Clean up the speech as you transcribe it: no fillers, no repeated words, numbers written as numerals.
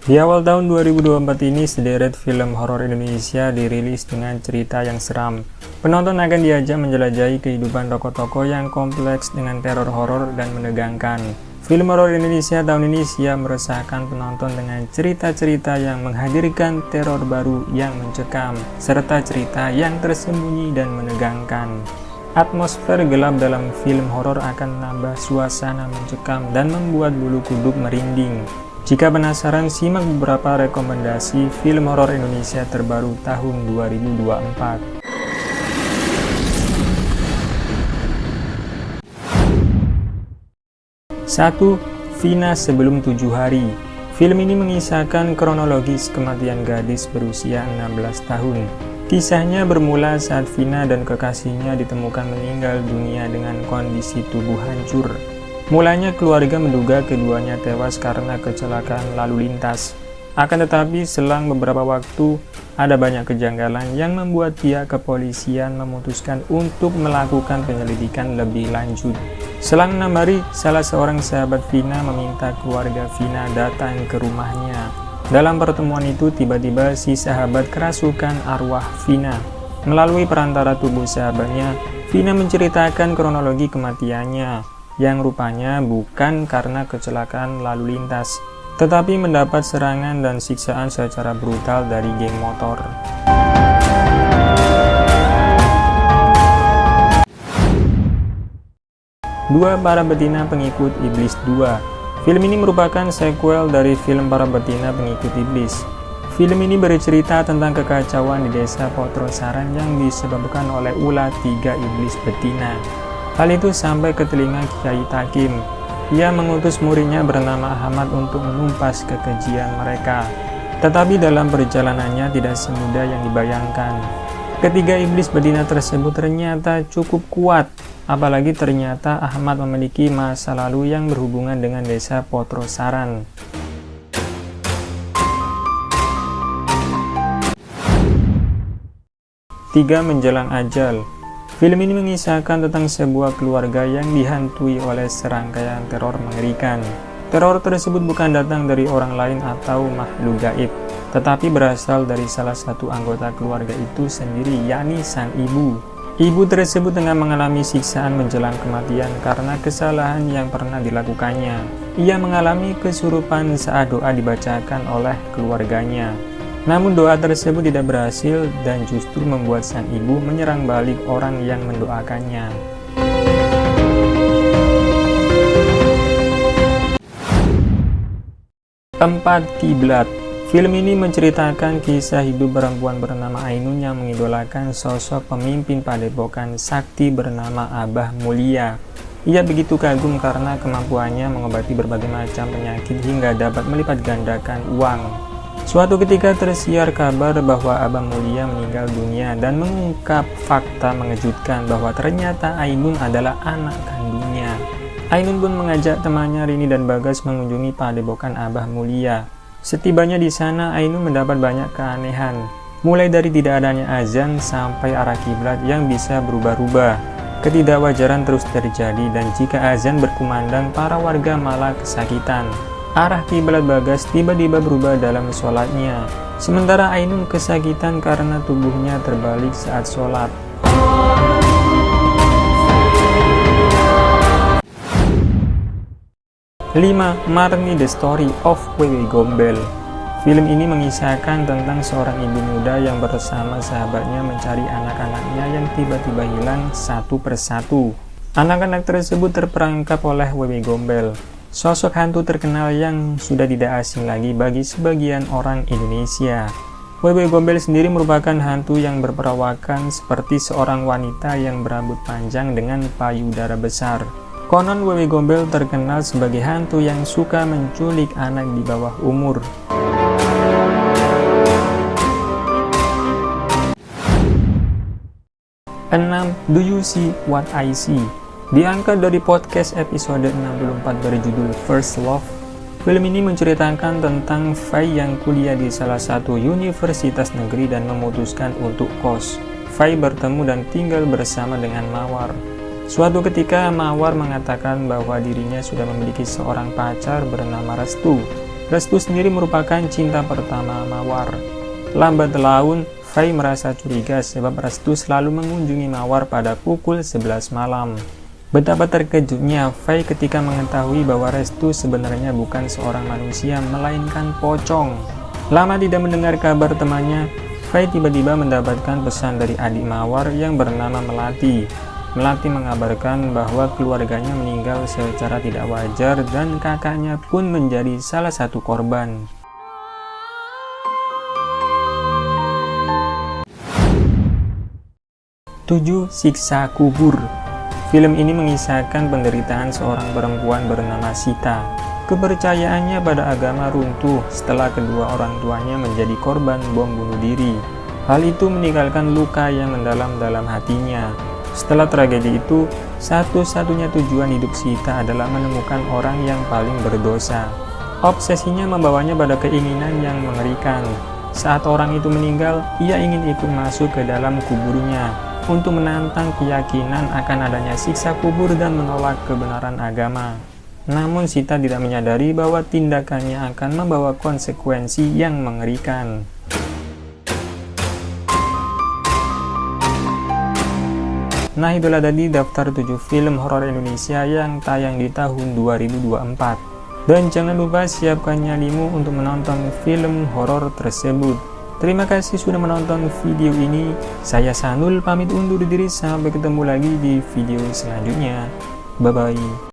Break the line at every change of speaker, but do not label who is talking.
Di awal tahun 2024 ini, sederet film horor Indonesia dirilis dengan cerita yang seram. Penonton akan diajak menjelajahi kehidupan tokoh-tokoh yang kompleks dengan teror horor dan menegangkan. Film horor Indonesia tahun ini siap meresahkan penonton dengan cerita-cerita yang menghadirkan teror baru yang mencekam, serta cerita yang tersembunyi dan menegangkan. Atmosfer gelap dalam film horor akan menambah suasana mencekam dan membuat bulu kuduk merinding. Jika penasaran, simak beberapa rekomendasi film horor Indonesia terbaru tahun 2024. 1. Vina Sebelum 7 Hari. Film ini mengisahkan kronologis kematian gadis berusia 16 tahun. Kisahnya bermula saat Vina dan kekasihnya ditemukan meninggal dunia dengan kondisi tubuh hancur. Mulanya keluarga menduga keduanya tewas karena kecelakaan lalu lintas. Akan tetapi selang beberapa waktu, ada banyak kejanggalan yang membuat pihak kepolisian memutuskan untuk melakukan penyelidikan lebih lanjut. Selang 6 hari, salah seorang sahabat Vina meminta keluarga Vina datang ke rumahnya. Dalam pertemuan itu, tiba-tiba si sahabat kerasukan arwah Vina. Melalui perantara tubuh sahabatnya, Vina menceritakan kronologi kematiannya, yang rupanya bukan karena kecelakaan lalu lintas, tetapi mendapat serangan dan siksaan secara brutal dari geng motor. 2. Para Betina Pengikut Iblis 2. Film ini merupakan sequel dari film Para Betina Pengikut Iblis. Film ini bercerita tentang kekacauan di desa Potrosaran yang disebabkan oleh ulah 3 iblis betina. Hal itu sampai ke telinga Kiai Takim. Ia mengutus muridnya bernama Ahmad untuk menumpas kekejian mereka. Tetapi dalam perjalanannya tidak semudah yang dibayangkan. Ketiga iblis betina tersebut ternyata cukup kuat, apalagi ternyata Ahmad memiliki masa lalu yang berhubungan dengan desa Potrosaran. 3. Menjelang Ajal. Film ini mengisahkan tentang sebuah keluarga yang dihantui oleh serangkaian teror mengerikan. Teror tersebut bukan datang dari orang lain atau makhluk gaib, tetapi berasal dari salah satu anggota keluarga itu sendiri, yakni sang ibu. Ibu tersebut tengah mengalami siksaan menjelang kematian karena kesalahan yang pernah dilakukannya. Ia mengalami kesurupan saat doa dibacakan oleh keluarganya. Namun doa tersebut tidak berhasil dan justru membuat sang ibu menyerang balik orang yang mendoakannya. 4. Kiblat. Film ini menceritakan kisah hidup perempuan bernama Ainun yang mengidolakan sosok pemimpin padepokan sakti bernama Abah Mulia. Ia begitu kagum karena kemampuannya mengobati berbagai macam penyakit hingga dapat melipat gandakan uang. Suatu ketika tersiar kabar bahwa Abah Mulia meninggal dunia dan mengungkap fakta mengejutkan bahwa ternyata Ainun adalah anak kandungnya. Ainun pun mengajak temannya Rini dan Bagas mengunjungi padepokan Abah Mulia. Setibanya di sana, Ainun mendapat banyak keanehan, mulai dari tidak adanya azan sampai arah kiblat yang bisa berubah-ubah. Ketidakwajaran terus terjadi dan jika azan berkumandang, para warga malah kesakitan. Arah kiblat Bagas tiba-tiba berubah dalam sholatnya, sementara Ainun kesakitan karena tubuhnya terbalik saat sholat. 5. Marni The Story of Wewe Gombel. Film ini mengisahkan tentang seorang ibu muda yang bersama sahabatnya mencari anak-anaknya yang tiba-tiba hilang satu persatu. Anak-anak tersebut terperangkap oleh Wewe Gombel, sosok hantu terkenal yang sudah tidak asing lagi bagi sebagian orang Indonesia. Wewe Gombel sendiri merupakan hantu yang berperawakan seperti seorang wanita yang berambut panjang dengan payudara besar. Konon Wewe Gombel terkenal sebagai hantu yang suka menculik anak di bawah umur. 6. Do You See What I See? Diangkat dari podcast episode 64 berjudul First Love. Film ini menceritakan tentang Fai yang kuliah di salah satu universitas negeri dan memutuskan untuk kos. Fai bertemu dan tinggal bersama dengan Mawar. Suatu ketika Mawar mengatakan bahwa dirinya sudah memiliki seorang pacar bernama Restu. Restu sendiri merupakan cinta pertama Mawar. Lambat laun, Fei merasa curiga sebab Restu selalu mengunjungi Mawar pada pukul 11 malam. Betapa terkejutnya Fei ketika mengetahui bahwa Restu sebenarnya bukan seorang manusia, melainkan pocong. Lama tidak mendengar kabar temannya, Fei tiba-tiba mendapatkan pesan dari adik Mawar yang bernama Melati. Melati mengabarkan bahwa keluarganya meninggal secara tidak wajar dan kakaknya pun menjadi salah satu korban. 7. Siksa kubur. Film ini mengisahkan penderitaan seorang perempuan bernama Sita. Kepercayaannya pada agama runtuh setelah kedua orang tuanya menjadi korban bom bunuh diri. Hal itu meninggalkan luka yang mendalam dalam hatinya. Setelah tragedi itu, satu-satunya tujuan hidup Sita adalah menemukan orang yang paling berdosa. Obsesinya membawanya pada keinginan yang mengerikan. Saat orang itu meninggal, ia ingin ikut masuk ke dalam kuburnya untuk menantang keyakinan akan adanya siksa kubur dan menolak kebenaran agama. Namun Sita tidak menyadari bahwa tindakannya akan membawa konsekuensi yang mengerikan. Nah, itulah tadi daftar 7 film horor Indonesia yang tayang di tahun 2024. Dan jangan lupa siapkan nyalimu untuk menonton film horor tersebut. Terima kasih sudah menonton video ini. Saya Sanul pamit undur diri, sampai ketemu lagi di video selanjutnya. Bye-bye.